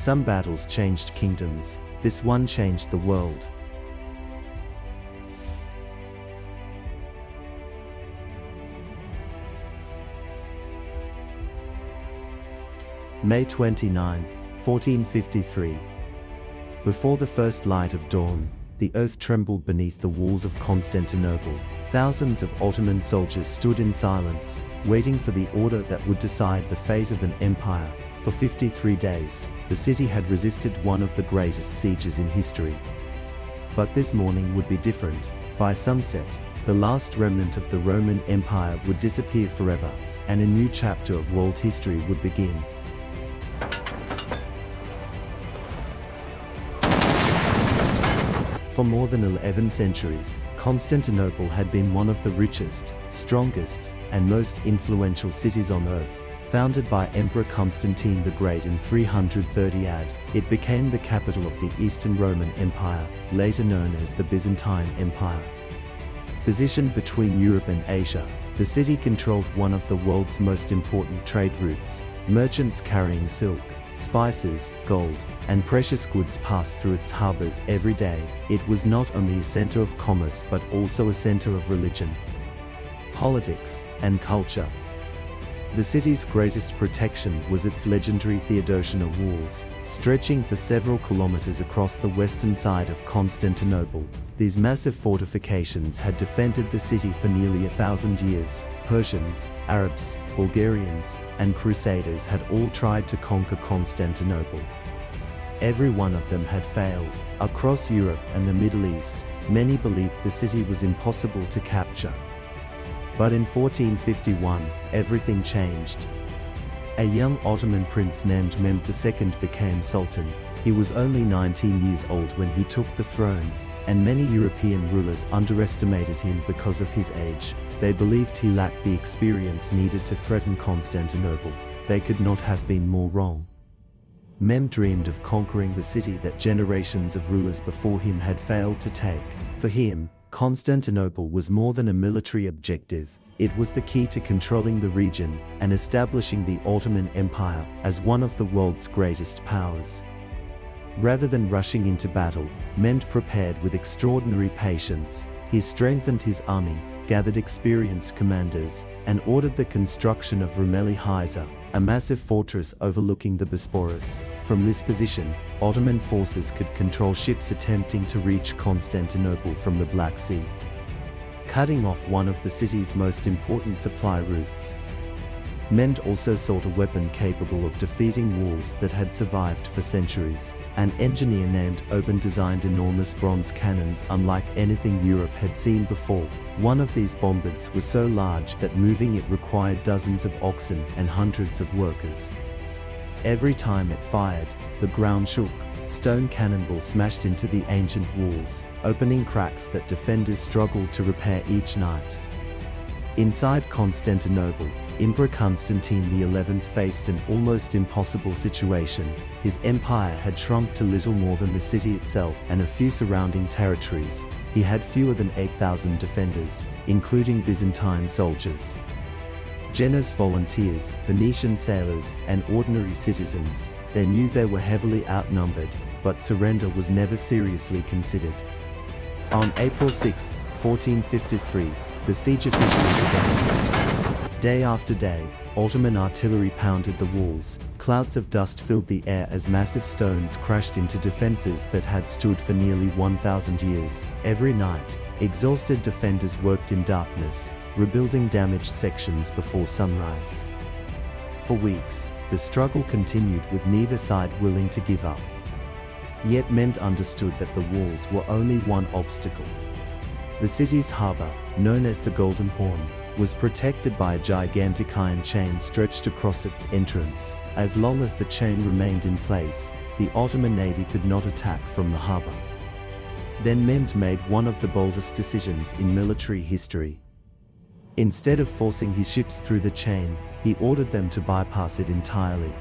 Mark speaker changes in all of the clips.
Speaker 1: Some battles changed kingdoms, this one changed the world. May 29, 1453. Before the first light of dawn, the earth trembled beneath the walls of Constantinople. Thousands of Ottoman soldiers stood in silence, waiting for the order that would decide the fate of an empire. For 53 days, the city had resisted one of the greatest sieges in history. But this morning would be different. By sunset, the last remnant of the Roman Empire would disappear forever, and a new chapter of world history would begin. For more than 11 centuries, Constantinople had been one of the richest, strongest, and most influential cities on earth. Founded by Emperor Constantine the Great in 330 AD, it became the capital of the Eastern Roman Empire, later known as the Byzantine Empire. Positioned between Europe and Asia, the city controlled one of the world's most important trade routes. Merchants carrying silk, spices, gold, and precious goods passed through its harbors every day. It was not only a center of commerce but also a center of religion, politics, and culture. The city's greatest protection was its legendary Theodosian walls, stretching for several kilometers across the western side of Constantinople. These massive fortifications had defended the city for nearly 1,000 years. Persians, Arabs, Bulgarians, and Crusaders had all tried to conquer Constantinople. Every one of them had failed. Across Europe and the Middle East, many believed the city was impossible to capture. But in 1451, everything changed. A young Ottoman prince named Mehmed II became Sultan. He was only 19 years old when he took the throne, and many European rulers underestimated him because of his age. They believed he lacked the experience needed to threaten Constantinople. They could not have been more wrong. Mehmed dreamed of conquering the city that generations of rulers before him had failed to take. For him, Constantinople was more than a military objective. It was the key to controlling the region and establishing the Ottoman Empire as one of the world's greatest powers. Rather than rushing into battle, Mehmed prepared with extraordinary patience. He strengthened his army, gathered experienced commanders, and ordered the construction of Rumeli Hiza, a massive fortress overlooking the Bosporus. From this position, Ottoman forces could control ships attempting to reach Constantinople from the Black Sea, cutting off one of the city's most important supply routes. Mehmed also sought a weapon capable of defeating walls that had survived for centuries. An engineer named Oban designed enormous bronze cannons unlike anything Europe had seen before. One of these bombards was so large that moving it required dozens of oxen and hundreds of workers. Every time it fired, the ground shook. Stone cannonballs smashed into the ancient walls, opening cracks that defenders struggled to repair each night. Inside Constantinople, Emperor Constantine XI faced an almost impossible situation. His empire had shrunk to little more than the city itself and a few surrounding territories. He had fewer than 8,000 defenders, including Byzantine soldiers, Genoese volunteers, Venetian sailors, and ordinary citizens. They knew they were heavily outnumbered, but surrender was never seriously considered. On April 6, 1453, the siege officially began. Day after day, Ottoman artillery pounded the walls. Clouds of dust filled the air as massive stones crashed into defenses that had stood for nearly 1,000 years. Every night, exhausted defenders worked in darkness, rebuilding damaged sections before sunrise. For weeks, the struggle continued with neither side willing to give up. Yet Mehmed understood that the walls were only one obstacle. The city's harbor, known as the Golden Horn, was protected by a gigantic iron chain stretched across its entrance. As long as the chain remained in place, the Ottoman navy could not attack from the harbor. Then Mehmed made one of the boldest decisions in military history. Instead of forcing his ships through the chain, he ordered them to bypass it entirely.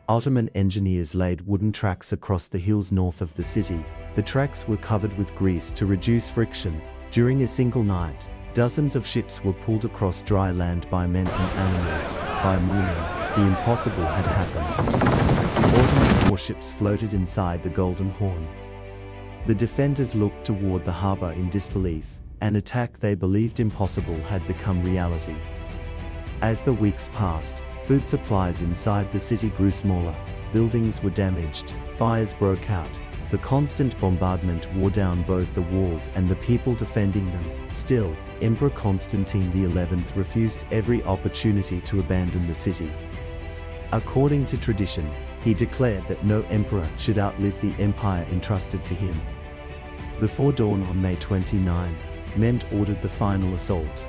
Speaker 1: Ottoman engineers laid wooden tracks across the hills north of the city. The tracks were covered with grease to reduce friction. During a single night, dozens of ships were pulled across dry land by men and animals. By morning, the impossible had happened. The Ottoman warships warships floated inside the Golden Horn. The defenders looked toward the harbor in disbelief. An attack they believed impossible had become reality. As the weeks passed, food supplies inside the city grew smaller, buildings were damaged, fires broke out. The constant bombardment wore down both the walls and the people defending them. Still, Emperor Constantine XI refused every opportunity to abandon the city. According to tradition, he declared that no emperor should outlive the empire entrusted to him. Before dawn on May 29, Mehmed ordered the final assault.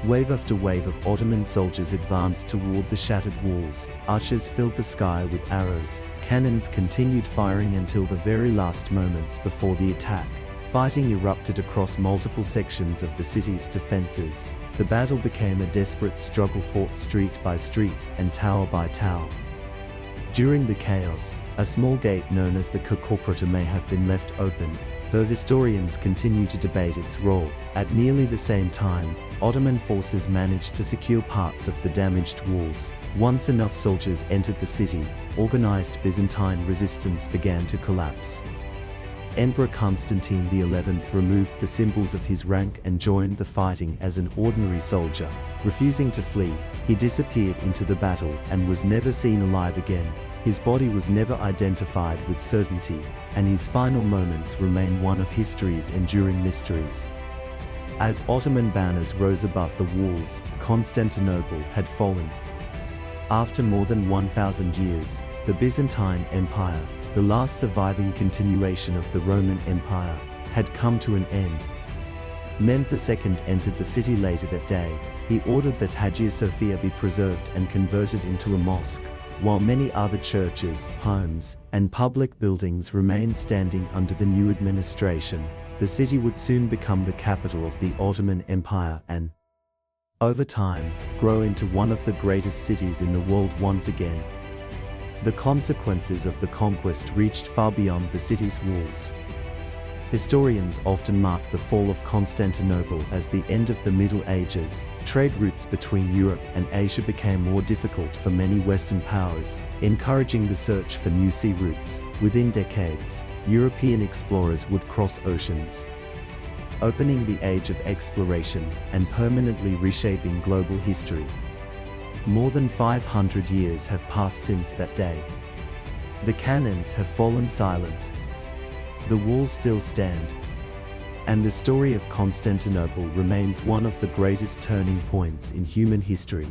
Speaker 1: Wave after wave of Ottoman soldiers advanced toward the shattered walls. Archers filled the sky with arrows. Cannons continued firing until the very last moments before the attack. Fighting erupted across multiple sections of the city's defenses. The battle became a desperate struggle fought street by street and tower by tower. During the chaos, a small gate known as the Conquest may have been left open, though historians continue to debate its role. At nearly the same time, Ottoman forces managed to secure parts of the damaged walls. Once enough soldiers entered the city, organized Byzantine resistance began to collapse. Emperor Constantine XI removed the symbols of his rank and joined the fighting as an ordinary soldier. Refusing to flee, he disappeared into the battle and was never seen alive again. His body was never identified with certainty, and his final moments remain one of history's enduring mysteries. As Ottoman banners rose above the walls, Constantinople had fallen. After more than 1,000 years, the Byzantine Empire, the last surviving continuation of the Roman Empire, had come to an end. Mehmed II entered the city later that day. He ordered that Hagia Sophia be preserved and converted into a mosque, while many other churches, homes, and public buildings remained standing under the new administration. The city would soon become the capital of the Ottoman Empire and, over time, grow into one of the greatest cities in the world once again. The consequences of the conquest reached far beyond the city's walls. Historians often mark the fall of Constantinople as the end of the Middle Ages. Trade routes between Europe and Asia became more difficult for many Western powers, encouraging the search for new sea routes. Within decades, European explorers would cross oceans, opening the age of exploration and permanently reshaping global history. More than 500 years have passed since that day. The cannons have fallen silent. The walls still stand. And the story of Constantinople remains one of the greatest turning points in human history.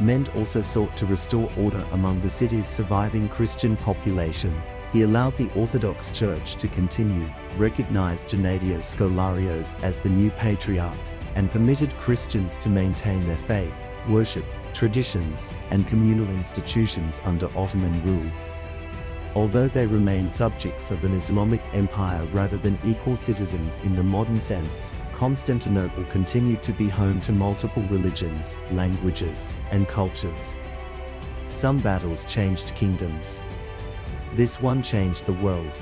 Speaker 1: Mehmed also sought to restore order among the city's surviving Christian population. He allowed the Orthodox Church to continue, recognized Gennadios Scholarios as the new patriarch, and permitted Christians to maintain their faith, worship, traditions, and communal institutions under Ottoman rule. Although they remained subjects of an Islamic empire rather than equal citizens in the modern sense, Constantinople continued to be home to multiple religions, languages, and cultures. Some battles changed kingdoms. This one changed the world.